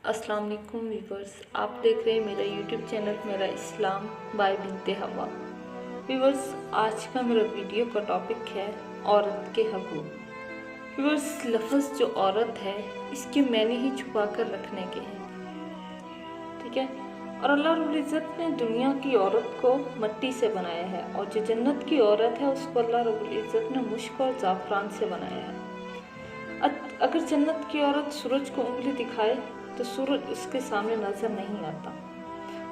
अस्सलाम वालेकुम व्यूवर्स, आप देख रहे हैं मेरा यूट्यूब चैनल मेरा इस्लाम बाय बिनते हवा। व्यूवर्स, आज का मेरा वीडियो का टॉपिक है औरत के हकूक़। व्यूवर्स, लफ्ज़ जो औरत है इसके मैंने ही छुपा कर रखने के हैं, ठीक है। और अल्लाह रब्बुल इज़्ज़त ने दुनिया की औरत को मिट्टी से बनाया है और जो जन्नत की औरत है उसको अल्लाह रब्बुल इज़्ज़त ने मुश्क और ज़ाफ़रान से बनाया है। अगर जन्नत की औरत सूरज को उंगली दिखाए तो सूरज उसके सामने नजर नहीं आता।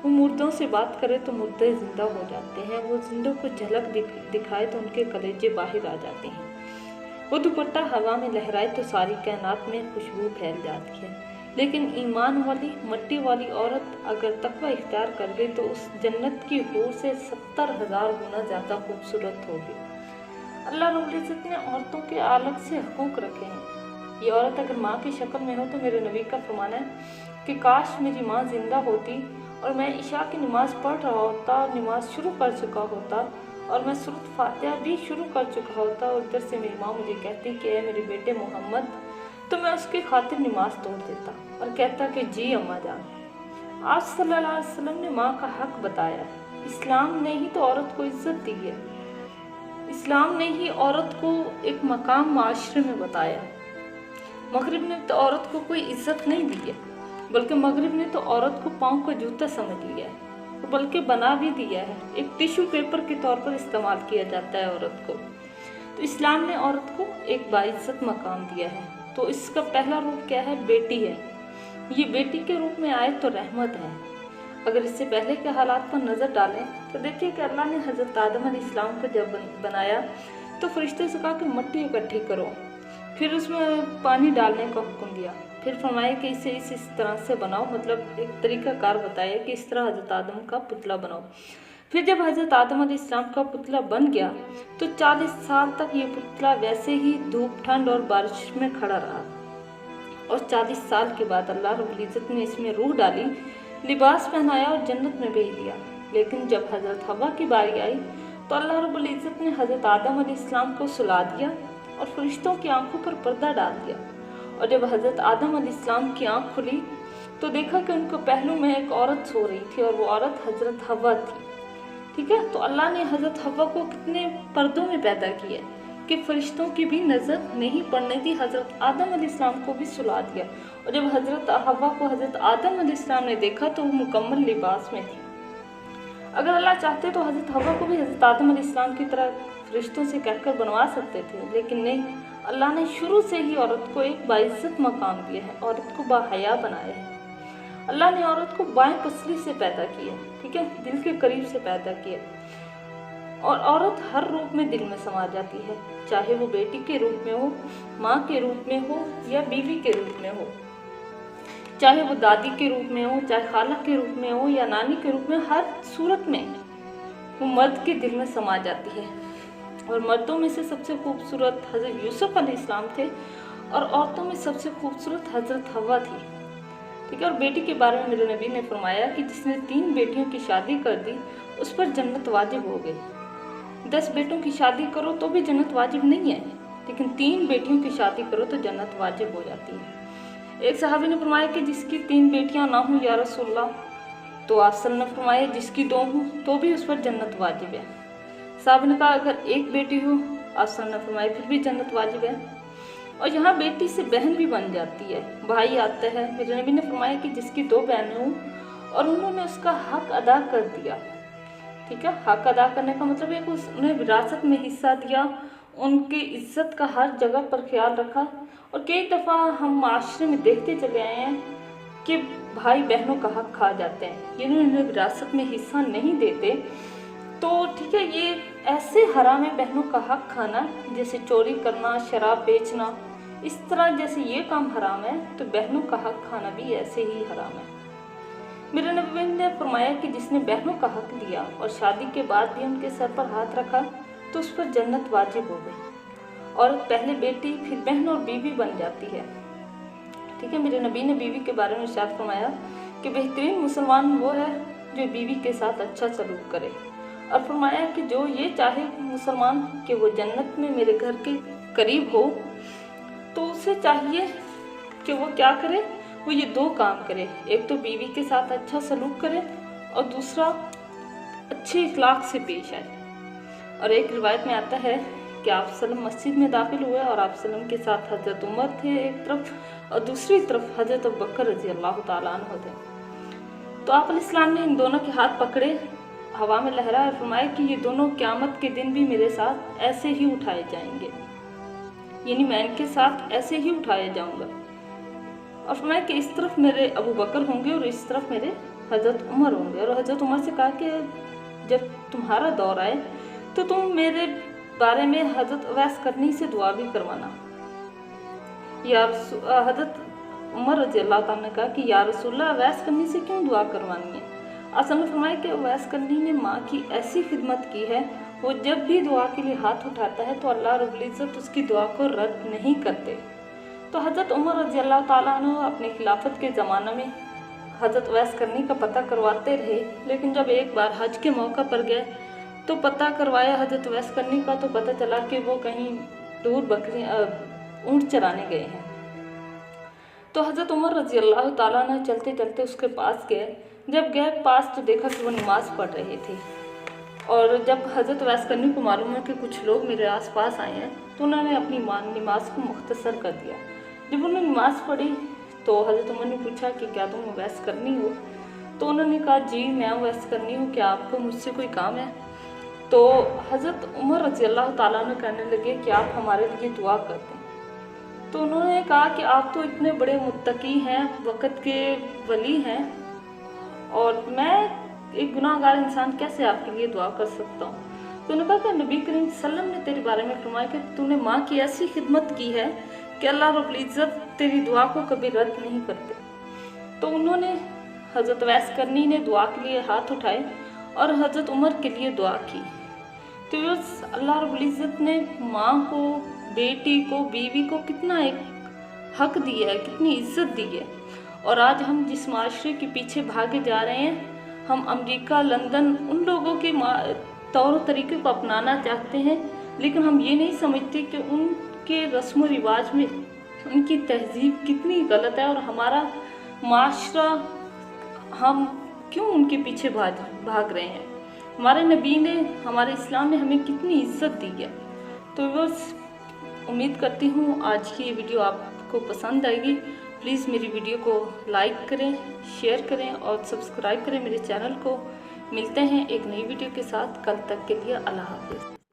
वो मुर्दों से बात करे तो मुर्दे जिंदा हो जाते हैं। वो जिंदों को झलक दिखाए तो उनके कलेजे बाहर आ जाते हैं। वो दुपट्टा हवा में लहराए तो सारी कायनात में खुशबू फैल जाती है। लेकिन ईमान वाली मट्टी वाली औरत अगर तकवा इख्तियार कर ले तो उस जन्नत की हूर से 70,000 गुना ज़्यादा खूबसूरत होगी। अल्लाह रब्बुल इज़्ज़त ने औरतों के अलग से हकूक़ रखे हैं। ये औरत अगर माँ की शक्ल में हो तो मेरे नबी का फरमाना है कि काश मेरी माँ जिंदा होती और मैं इशा की नमाज़ पढ़ रहा होता और नमाज़ शुरू कर चुका होता और मैं सूरत फातिहा भी शुरू कर चुका होता और इधर से मेरी माँ मुझे कहती कि मेरे बेटे मोहम्मद, तो मैं उसकी खातिर नमाज तोड़ देता और कहता कि जी अम्मा जान। आप सल्लल्लाहु अलैहि वसल्लम ने माँ का हक बताया। इस्लाम ने ही तो औरत को इज्जत दी है। इस्लाम ने ही औरत को एक मकाम माशरे में बताया। मगरिब ने तो औरत को कोई इज्जत नहीं दी है, बल्कि मगरिब ने तो औरत को पाँव का जूता समझ लिया है, बल्कि बना भी दिया है। एक टिश्यू पेपर के तौर पर इस्तेमाल किया जाता है औरत को। तो इस्लाम ने औरत को एक बाइज्जत मकाम दिया है। तो इसका पहला रूप क्या है? बेटी है। ये बेटी के रूप में आए तो रहमत है। अगर इससे पहले के हालात पर नज़र डालें तो देखिए कि अल्लाह ने हज़रत आदम अलैहिस्सलाम को जब बनाया तो फरिश्ते से कहा कि मिट्टी इकट्ठी करो, फिर उसमें पानी डालने का हुक्म दिया, फिर फरमाया कि इसे इस तरह से बनाओ, मतलब एक तरीक़ाकार बताया कि इस तरह हज़रत आदम का पुतला बनाओ। फिर जब हज़रत आदम अलैहिस्सलाम का पुतला बन गया तो 40 साल तक ये पुतला वैसे ही धूप, ठंड और बारिश में खड़ा रहा। और 40 साल के बाद अल्लाह रब्बुल इज़्ज़त ने इसमें रूह डाली, लिबास पहनाया और जन्नत में भेज दिया। लेकिन जब हज़रत हवा की बारी आई तो अल्लाह रब्बुल इज़्ज़त ने हज़रत आदम अलैहिस्सलाम को सुला दिया और फरिश्तों की आंखों पर पर्दा डाल दिया। और जब हज़रत आदम अलैहिस्सलाम की आंख खुली तो देखा कि उनको पहलू में एक औरत सो रही थी और वो औरत हज़रत हवा थी, ठीक है। तो अल्लाह ने हज़रत हवा को कितने पर्दों में पैदा किया कि फरिश्तों की भी नज़र नहीं पड़ने दी। हज़रत आदम अलैहिस्सलाम को भी सुला दिया और जब हज़रत हवा को हज़रत आदम अलैहिस्सलाम ने देखा तो वो मुकम्मल लिबास में थी। अगर अल्लाह चाहते तो हज़रत हवा को भी हज़रत आदम अलैहिस्सलाम की तरह फरिश्तों से कहकर बनवा सकते थे, लेकिन नहीं, अल्लाह ने शुरू से ही औरत को एक बाइज्जत मकाम दिया है, औरत को बाहया बनाया है। अल्लाह ने औरत को बाएं पसली से पैदा किया, ठीक है, दिल के करीब से पैदा किया। और औरत हर रूप में दिल में समा जाती है, चाहे वो बेटी के रूप में हो, माँ के रूप में हो या बीवी के रूप में हो, चाहे वो दादी के रूप में हो, चाहे खाला के रूप में हो या नानी के रूप में, हर सूरत में वो मर्द के दिल में समा जाती है। और मर्दों में से सबसे खूबसूरत हज़रत यूसुफ अलैहिस्सलाम थे और औरतों में सबसे खूबसूरत हज़रत हवा थी, ठीक है। और बेटी के बारे में मेरे नबी ने फरमाया कि जिसने 3 बेटियों की शादी कर दी उस पर जन्नत वाजिब हो गई। 10 बेटों की शादी करो तो भी जन्नत वाजिब नहीं है, लेकिन 3 बेटियों की शादी करो तो जन्नत वाजिब हो जाती है। एक सहाबी ने फरमाया कि जिसकी 3 बेटियां ना हों या रसूलल्लाह, तो आप सल्लल्लाहु अलैहि वसल्लम ने फरमाया जिसकी 2 हों तो भी उस पर जन्नत वाजिब है। साहब ने कहा अगर 1 बेटी हो, आप सल्लल्लाहु अलैहि वसल्लम ने फरमाया फिर भी जन्नत वाजिब है। और यहाँ बेटी से बहन भी बन जाती है, भाई आता है। मेरे नबी ने फरमाया कि जिसकी 2 बहनें हों और उन्होंने उसका हक अदा कर दिया, ठीक है। हक अदा करने का मतलब है कि उन्हें विरासत में हिस्सा दिया, उनकी इज्जत का हर जगह पर ख्याल रखा। और कई दफ़ा हम माशरे में देखते चले आए हैं कि भाई बहनों का हक खा जाते हैं, ये उन्हें विरासत में हिस्सा नहीं देते। तो ठीक है, ये ऐसे हराम है बहनों का हक खाना, जैसे चोरी करना, शराब बेचना, इस तरह जैसे ये काम हराम है तो बहनों का हक खाना भी ऐसे ही हराम है। मेरे नबी ने फरमाया कि जिसने बहनों का हक लिया और शादी के बाद भी उनके सर पर हाथ रखा तो उस पर जन्नत वाजिब हो गई। और पहले बेटी फिर बहन और बीवी बन जाती है, ठीक है। मेरे नबी ने बीवी के बारे में इरशाद फरमाया कि बेहतरीन मुसलमान वो है जो बीवी के साथ अच्छा सलूक करे, और फरमाया कि जो ये चाहे मुसलमान कि वो जन्नत में मेरे घर के करीब हो तो उसे चाहिए कि वो क्या करे, वो ये 2 काम करे, एक तो बीवी के साथ अच्छा सलूक करे और दूसरा अच्छे इखलाक से पेश आए। और एक रिवायत में आता है कि आप सल्लम मस्जिद में दाखिल हुए और आप सल्लम के साथ हज़रत उमर थे एक तरफ और दूसरी तरफ हज़रत अबू बकर रज़ी अल्लाह ताला अन्हु थे। तो आप अलैहिस्सलाम ने इन दोनों के हाथ पकड़े, हवा में लहराए और फरमाया कि ये दोनों क़यामत के दिन भी मेरे साथ ऐसे ही उठाए जाएंगे, यानी मैं इनके साथ ऐसे ही उठाया जाऊंगा। और फरमाया कि इस तरफ मेरे अबू बकर होंगे और इस तरफ मेरे हज़रत उमर होंगे। और हज़रत उमर से कहा कि जब तुम्हारा दौर आए तो तुम मेरे बारे में हज़रत अवैस करनी से दुआ भी करवाना। हज़रत उमर रज़ी अल्लाह ताला ने कहा कि या रसूलल्लाह, अवैस करनी से क्यों दुआ करवानी है? असल में फरमाया कि अवैस करनी ने माँ की ऐसी खिदमत की है, वो जब भी दुआ के लिए हाथ उठाता है तो अल्लाह रब्बुल इज़्ज़त उसकी दुआ को रद्द नहीं करते। तो हज़रत उमर रज़ी अल्लाह ताला अन्हु अपने खिलाफत के ज़माना में हज़रत अवैस करनी का पता करवाते रहे, लेकिन जब एक बार हज के मौका पर गए तो पता करवाया हज़रत अवैस करनी का, तो पता चला कि वो कहीं दूर ऊँट चराने गए हैं। तो हज़रत उमर रज़ी अल्लाह ताला ने चलते चलते उसके पास गए। जब गए पास तो देखा कि वो नमाज़ पढ़ रहे थे। और जब हज़रत अवैस करनी को मालूम है कि कुछ लोग मेरे आसपास आए हैं तो उन्होंने अपनी नमाज को मुख्तसर कर दिया। जब उन्होंने नमाज़ पढ़ी तो हज़रत उमर ने पूछा कि क्या तुम अवैस करनी हो? तो उन्होंने कहा जी मैं अवैस करनी हूँ, क्या आपको मुझसे कोई काम है? तो हज़रत उमर रज़ी अल्लाह ताला ने कहने लगे कि आप हमारे लिए दुआ कर दें। तो उन्होंने कहा कि आप तो इतने बड़े मुत्तकी हैं, वक़्त के वली हैं, और मैं एक गुनाहगार इंसान कैसे आपके लिए दुआ कर सकता हूँ? तो उन्होंने कहा कि नबी करीम सल्लल्लाहु अलैहि वसल्लम ने तेरे बारे में फरमाया कि तूने माँ की ऐसी खिदमत की है कि अल्लाह रब्बुल इज़्ज़त तेरी दुआ को कभी रद्द नहीं करते। तो उन्होंने हज़रत अवैस करनी ने दुआ के लिए हाथ उठाए और हज़रत उमर के लिए दुआ की। तो अल्लाह रब्बुल इज़्ज़त ने माँ को, बेटी को, बीवी को कितना एक हक दिया है, कितनी इज्जत दी है। और आज हम जिस माशरे के पीछे भागे जा रहे हैं, हम अमेरिका, लंदन, उन लोगों के तौर तरीके को अपनाना चाहते हैं, लेकिन हम ये नहीं समझते कि उनके रस्म व रिवाज में उनकी तहजीब कितनी गलत है और हमारा माशरा, हम क्यों उनके पीछे भाग रहे हैं। हमारे नबी ने, हमारे इस्लाम ने हमें कितनी इज्जत दी है। तो बस उम्मीद करती हूँ आज की ये वीडियो आपको पसंद आएगी। प्लीज़ मेरी वीडियो को लाइक करें, शेयर करें और सब्सक्राइब करें मेरे चैनल को। मिलते हैं एक नई वीडियो के साथ, कल तक के लिए अल्लाह हाफ़िज़।